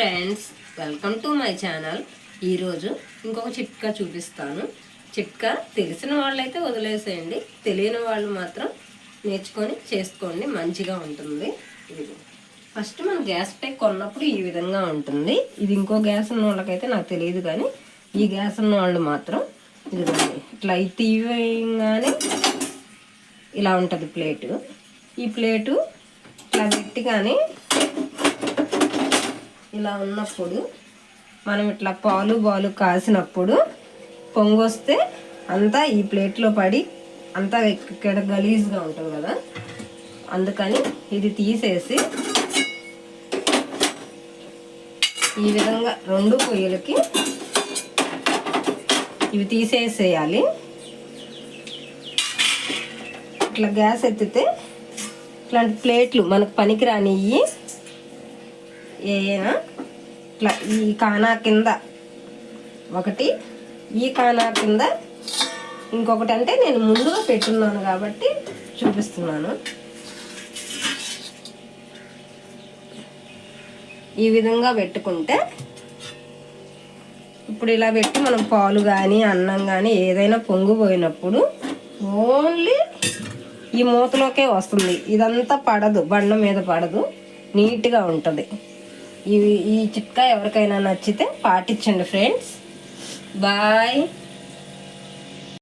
Friends, welcome to my channel. ఈరోజు ఇంకొక చిట్కా చూపిస్తాను. చిట్కా తెలిసిన వాళ్ళైతే వదిలేసేయండి, తెలియని వాళ్ళు మాత్రం నేర్చుకొని చేసుకోండి, మంచిగా ఉంటుంది. ఇది ఫస్ట్ మనం గ్యాస్ పై కొన్నప్పుడు ఈ విధంగా ఉంటుంది. ఇది ఇంకో గ్యాస్ ఉన్న వాళ్ళకైతే నాకు తెలియదు, కానీ ఈ గ్యాస్ ఉన్న వాళ్ళు మాత్రం ఇదిగోండి ఇట్లా తీయగానే ఇలా ఉంటుంది ప్లేటు. ఈ ప్లేటు ఇట్లా పెట్టిగానే ఇలా ఉన్నప్పుడు మనం ఇట్లా పాలు కాసినప్పుడు పొంగొస్తే అంతా ఈ ప్లేట్లో పడి అంతా ఇక్కడ గలీజ్గా ఉంటుంది కదా, అందుకని ఇది తీసేసి ఈ విధంగా రెండు పొయ్యిలకి ఇవి తీసేసేయాలి. ఇట్లా గ్యాస్ ఎత్తితే ఇట్లాంటి ప్లేట్లు మనకు పనికిరానివి ఏనా ఇట్లా ఈ కానా కింద ఒకటి, ఈ కానా కింద ఇంకొకటి, అంటే నేను ముందుగా పెట్టున్నాను కాబట్టి చూపిస్తున్నాను. ఈ విధంగా పెట్టుకుంటే ఇప్పుడు ఇలా పెట్టి మనం పాలు కానీ అన్నం కానీ ఏదైనా పొంగిపోయినప్పుడు ఓన్లీ ఈ మూతలోకే వస్తుంది. ఇదంతా పడదు, బండ మీద పడదు, నీట్గా ఉంటుంది. ఈ చిట్కా ఎవరికైనా నచ్చితే పాటించండి ఫ్రెండ్స్. బాయ్.